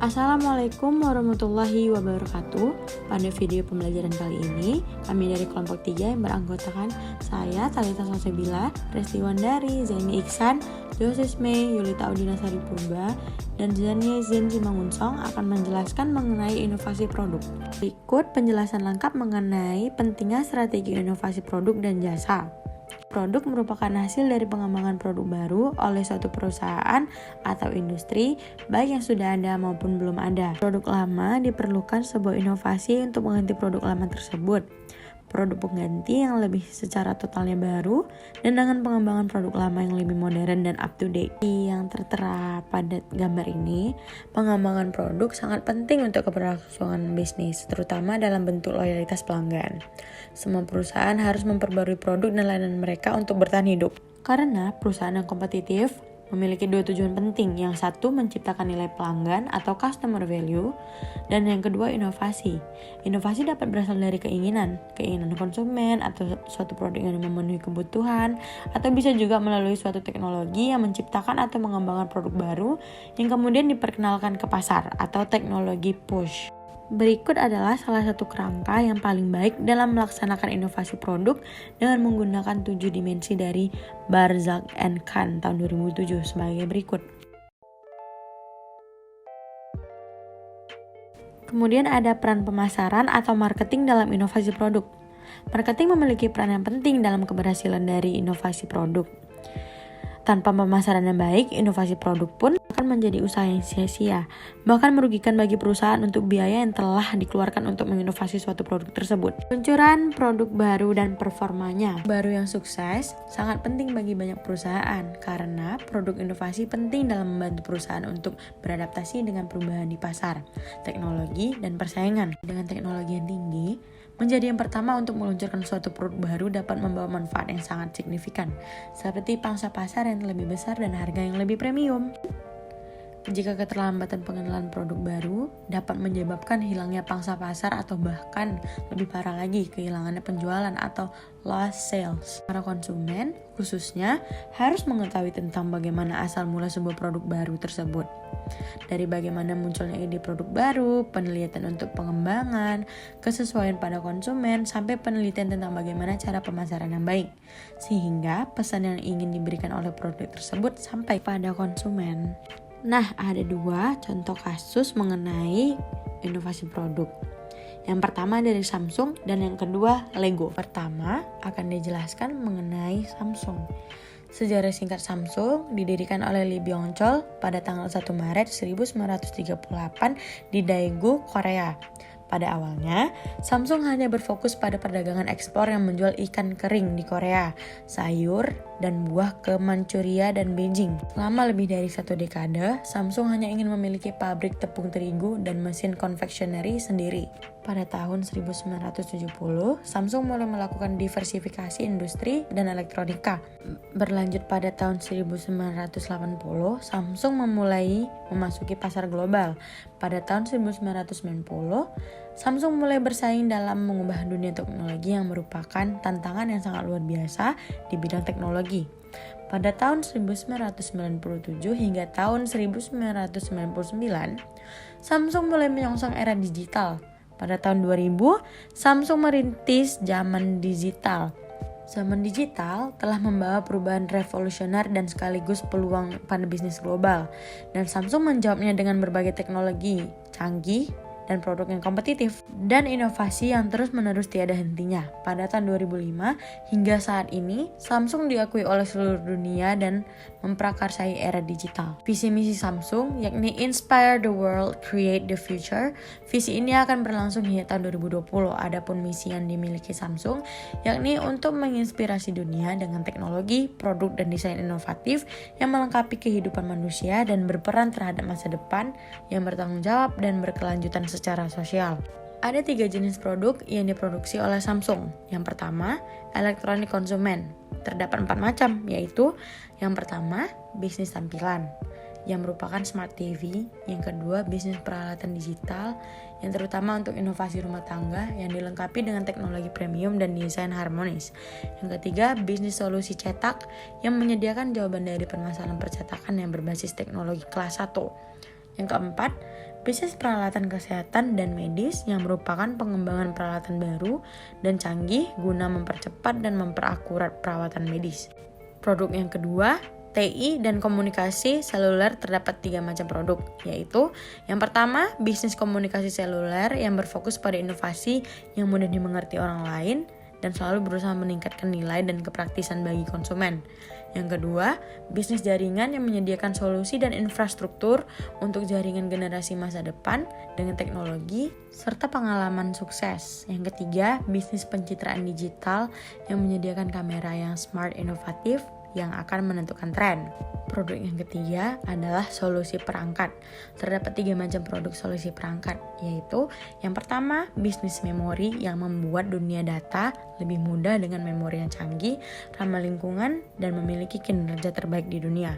Assalamualaikum warahmatullahi wabarakatuh. Pada video pembelajaran kali ini, kami dari kelompok 3 yang beranggotakan saya, Talitha Salsabila, Resti Wandari, Zaini Iksan, Josis Mei, Yulita Audina Sari Purba, dan Zania Zen Simangunsong akan menjelaskan mengenai inovasi produk. Berikut penjelasan lengkap mengenai pentingnya strategi inovasi produk dan jasa. Produk merupakan hasil dari pengembangan produk baru oleh suatu perusahaan atau industri, baik yang sudah ada maupun belum ada. Produk lama diperlukan sebuah inovasi untuk mengganti produk lama tersebut. Produk pengganti yang lebih secara totalnya baru dan dengan pengembangan produk lama yang lebih modern dan up to date. Yang tertera pada gambar ini, pengembangan produk sangat penting untuk keberlangsungan bisnis, terutama dalam bentuk loyalitas pelanggan. Semua perusahaan harus memperbarui produk dan layanan mereka untuk bertahan hidup. Karena perusahaan yang kompetitif memiliki dua tujuan penting. Yang satu, menciptakan nilai pelanggan atau customer value, dan yang kedua, inovasi. Inovasi dapat berasal dari keinginan konsumen atau suatu produk yang memenuhi kebutuhan, atau bisa juga melalui suatu teknologi yang menciptakan atau mengembangkan produk baru yang kemudian diperkenalkan ke pasar atau teknologi push. Berikut adalah salah satu kerangka yang paling baik dalam melaksanakan inovasi produk dengan menggunakan 7 dimensi dari Barzak and Khan tahun 2007 sebagai berikut. Kemudian ada peran pemasaran atau marketing dalam inovasi produk. Marketing memiliki peran yang penting dalam keberhasilan dari inovasi produk. Tanpa pemasaran yang baik, inovasi produk pun akan menjadi usaha yang sia-sia, bahkan merugikan bagi perusahaan untuk biaya yang telah dikeluarkan untuk menginovasi suatu produk tersebut. Peluncuran produk baru dan performanya. Baru yang sukses sangat penting bagi banyak perusahaan, karena produk inovasi penting dalam membantu perusahaan untuk beradaptasi dengan perubahan di pasar, teknologi, dan persaingan. Dengan teknologi yang tinggi, menjadi yang pertama untuk meluncurkan suatu produk baru dapat membawa manfaat yang sangat signifikan, seperti pangsa pasar yang lebih besar dan harga yang lebih premium. Jika keterlambatan pengenalan produk baru dapat menyebabkan hilangnya pangsa pasar atau bahkan lebih parah lagi kehilangannya penjualan atau lost sales. Para konsumen khususnya harus mengetahui tentang bagaimana asal mula sebuah produk baru tersebut. Dari bagaimana munculnya ide produk baru, penelitian untuk pengembangan, kesesuaian pada konsumen, sampai penelitian tentang bagaimana cara pemasaran yang baik. Sehingga pesan yang ingin diberikan oleh produk tersebut sampai pada konsumen. Nah, ada 2 contoh kasus mengenai inovasi produk. Yang pertama dari Samsung dan yang kedua Lego. Pertama akan dijelaskan mengenai Samsung. Sejarah singkat Samsung didirikan oleh Lee Byung-chul pada tanggal 1 Maret 1938 di Daegu, Korea. Pada awalnya, Samsung hanya berfokus pada perdagangan ekspor yang menjual ikan kering di Korea, sayur, dan buah ke Manchuria dan Beijing. Selama lebih dari 1 dekade, Samsung hanya ingin memiliki pabrik tepung terigu dan mesin konfeksioneri sendiri. Pada tahun 1970, Samsung mulai melakukan diversifikasi industri dan elektronika. Berlanjut pada tahun 1980, Samsung memulai memasuki pasar global. Pada tahun 1990, Samsung mulai bersaing dalam mengubah dunia teknologi yang merupakan tantangan yang sangat luar biasa di bidang teknologi. Pada tahun 1997 hingga tahun 1999, Samsung mulai menyongsong era digital. Pada tahun 2000, Samsung merintis zaman digital. Zaman digital telah membawa perubahan revolusioner dan sekaligus peluang pada bisnis global. Dan Samsung menjawabnya dengan berbagai teknologi canggih dan produk yang kompetitif dan inovasi yang terus-menerus tiada hentinya. Pada tahun 2005 hingga saat ini, Samsung diakui oleh seluruh dunia dan memprakarsai era digital. Visi misi Samsung yakni Inspire the World, Create the Future. Visi ini akan berlangsung hingga tahun 2020. Adapun misi yang dimiliki Samsung yakni untuk menginspirasi dunia dengan teknologi, produk, dan desain inovatif yang melengkapi kehidupan manusia dan berperan terhadap masa depan yang bertanggung jawab dan berkelanjutan secara sosial. Ada 3 jenis produk yang diproduksi oleh Samsung. Yang pertama, elektronik konsumen. Terdapat 4 macam, yaitu yang pertama, bisnis tampilan, yang merupakan smart TV. Yang kedua, bisnis peralatan digital, yang terutama untuk inovasi rumah tangga yang dilengkapi dengan teknologi premium dan desain harmonis. Yang ketiga, bisnis solusi cetak, yang menyediakan jawaban dari permasalahan percetakan yang berbasis teknologi kelas 1. Yang keempat, Bisnis peralatan kesehatan dan medis yang merupakan pengembangan peralatan baru dan canggih guna mempercepat dan memperakurat perawatan medis. Produk yang kedua, TI dan komunikasi seluler. Terdapat 3 macam produk, yaitu yang pertama, bisnis komunikasi seluler yang berfokus pada inovasi yang mudah dimengerti orang lain dan selalu berusaha meningkatkan nilai dan kepraktisan bagi konsumen. Yang kedua, bisnis jaringan yang menyediakan solusi dan infrastruktur untuk jaringan generasi masa depan dengan teknologi serta pengalaman sukses. Yang ketiga, bisnis pencitraan digital yang menyediakan kamera yang smart inovatif yang akan menentukan tren. Produk yang ketiga adalah solusi perangkat. Terdapat 3 macam produk solusi perangkat, yaitu yang pertama, bisnis memori yang membuat dunia data lebih mudah dengan memori yang canggih, ramah lingkungan, dan memiliki kinerja terbaik di dunia.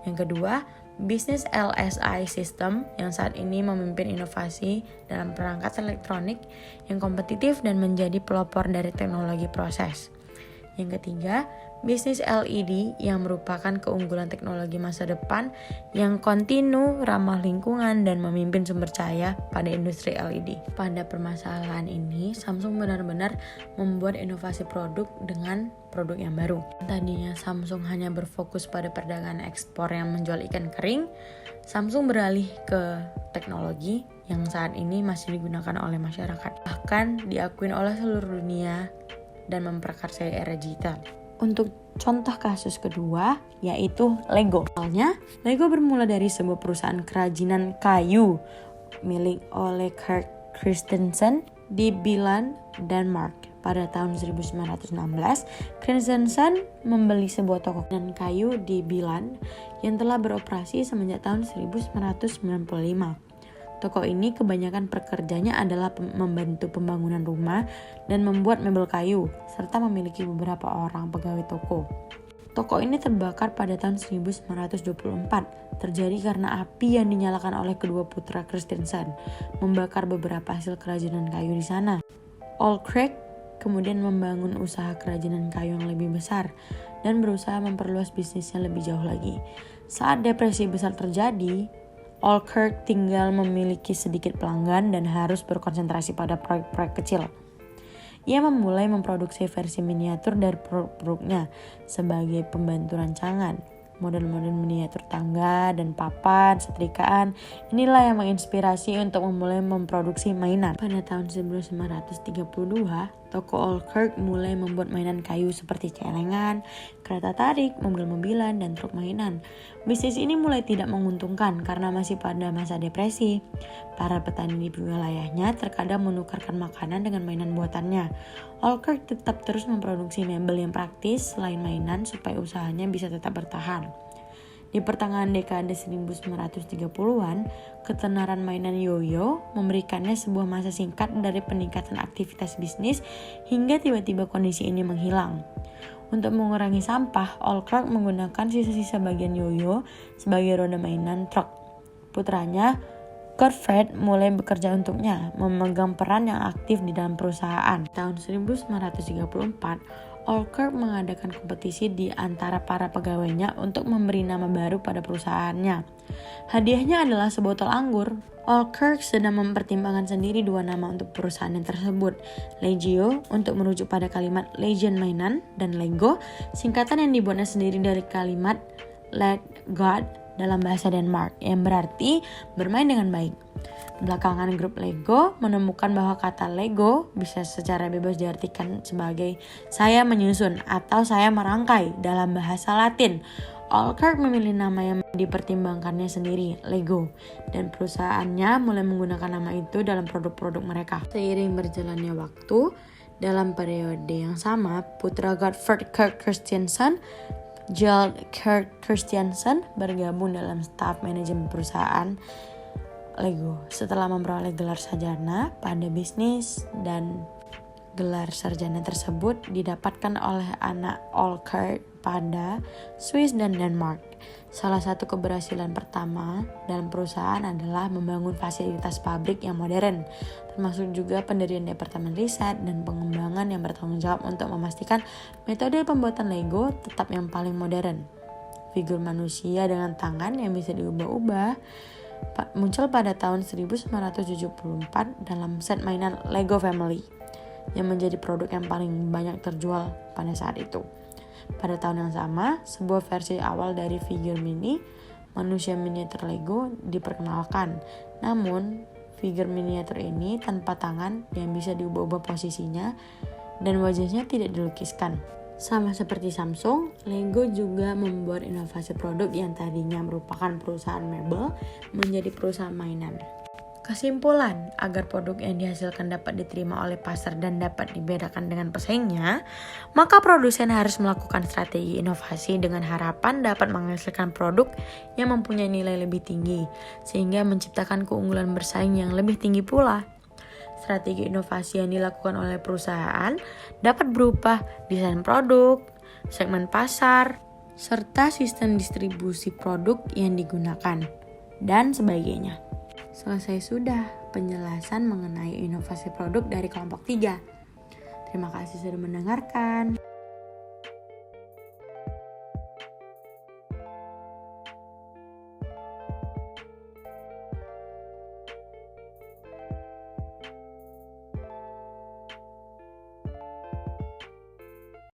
Yang kedua, bisnis LSI System yang saat ini memimpin inovasi dalam perangkat elektronik yang kompetitif dan menjadi pelopor dari teknologi proses. Yang ketiga, bisnis LED yang merupakan keunggulan teknologi masa depan yang kontinu, ramah lingkungan, dan memimpin sumber cahaya pada industri LED. Pada permasalahan ini, Samsung benar-benar membuat inovasi produk dengan produk yang baru. Tadinya Samsung hanya berfokus pada perdagangan ekspor yang menjual ikan kering, Samsung beralih ke teknologi yang saat ini masih digunakan oleh masyarakat, bahkan diakui oleh seluruh dunia dan memprakarsai era digital. Untuk contoh kasus kedua, yaitu Lego. Awalnya, Lego bermula dari sebuah perusahaan kerajinan kayu milik Ole Kirk Christensen di Billund, Denmark. Pada tahun 1916, Christensen membeli sebuah toko kerajinan kayu di Billund yang telah beroperasi semenjak tahun 1995. Toko ini kebanyakan pekerjanya adalah membantu pembangunan rumah dan membuat mebel kayu, serta memiliki beberapa orang pegawai toko. Toko ini terbakar pada tahun 1924, terjadi karena api yang dinyalakan oleh kedua putra Christensen membakar beberapa hasil kerajinan kayu di sana. Ole Kirk kemudian membangun usaha kerajinan kayu yang lebih besar dan berusaha memperluas bisnisnya lebih jauh lagi. Saat depresi besar terjadi, Ole Kirk tinggal memiliki sedikit pelanggan dan harus berkonsentrasi pada proyek-proyek kecil. Ia memulai memproduksi versi miniatur dari produk-produknya sebagai pembantu rancangan. Model-model miniatur tangga dan papan, setrikaan, inilah yang menginspirasi untuk memulai memproduksi mainan. Pada tahun 1932, toko Ole Kirk mulai membuat mainan kayu seperti celengan, kereta tarik, mobil-mobilan, dan truk mainan. Bisnis ini mulai tidak menguntungkan karena masih pada masa depresi. Para petani di wilayahnya terkadang menukarkan makanan dengan mainan buatannya. Ole Kirk tetap terus memproduksi mebel yang praktis selain mainan supaya usahanya bisa tetap bertahan. Di pertengahan dekade 1930-an, ketenaran mainan yoyo memberikannya sebuah masa singkat dari peningkatan aktivitas bisnis hingga tiba-tiba kondisi ini menghilang. Untuk mengurangi sampah, Ole Kirk menggunakan sisa-sisa bagian yoyo sebagai roda mainan truk. Putranya, Gottfried, mulai bekerja untuknya, memegang peran yang aktif di dalam perusahaan. Tahun 1934, Ole Kirk mengadakan kompetisi di antara para pegawainya untuk memberi nama baru pada perusahaannya. Hadiahnya adalah sebotol anggur. Ole Kirk sedang mempertimbangkan sendiri 2 nama untuk perusahaan yang tersebut, Legio untuk merujuk pada kalimat Legend mainan, dan Lego, singkatan yang dibuatnya sendiri dari kalimat Let God dalam bahasa Denmark, yang berarti bermain dengan baik. Belakangan grup Lego menemukan bahwa kata Lego bisa secara bebas diartikan sebagai saya menyusun atau saya merangkai dalam bahasa Latin. Ole Kirk memilih nama yang dipertimbangkannya sendiri, Lego, dan perusahaannya mulai menggunakan nama itu dalam produk-produk mereka. Seiring berjalannya waktu, dalam periode yang sama, putra Gottfried Kirk Christiansen, Gerald Kirk Christiansen, bergabung dalam staf manajemen perusahaan Lego. Setelah memperoleh gelar sarjana pada bisnis, dan gelar sarjana tersebut didapatkan oleh anak Ole Kirk pada Swiss dan Denmark. Salah satu keberhasilan pertama dalam perusahaan adalah membangun fasilitas pabrik yang modern, termasuk juga pendirian departemen riset dan pengembangan yang bertanggung jawab untuk memastikan metode pembuatan Lego tetap yang paling modern. Figur manusia dengan tangan yang bisa diubah-ubah, muncul pada tahun 1974 dalam set mainan Lego Family yang menjadi produk yang paling banyak terjual pada saat itu. Pada tahun yang sama, sebuah versi awal dari figur mini manusia miniatur Lego diperkenalkan. Namun, figur miniatur ini tanpa tangan yang bisa diubah-ubah posisinya dan wajahnya tidak dilukiskan. Sama seperti Samsung, Lego juga membuat inovasi produk yang tadinya merupakan perusahaan mebel menjadi perusahaan mainan. Kesimpulan, agar produk yang dihasilkan dapat diterima oleh pasar dan dapat dibedakan dengan pesaingnya, maka produsen harus melakukan strategi inovasi dengan harapan dapat menghasilkan produk yang mempunyai nilai lebih tinggi, sehingga menciptakan keunggulan bersaing yang lebih tinggi pula. Strategi inovasi yang dilakukan oleh perusahaan dapat berupa desain produk, segmen pasar, serta sistem distribusi produk yang digunakan, dan sebagainya. Selesai sudah penjelasan mengenai inovasi produk dari kelompok 3. Terima kasih sudah mendengarkan.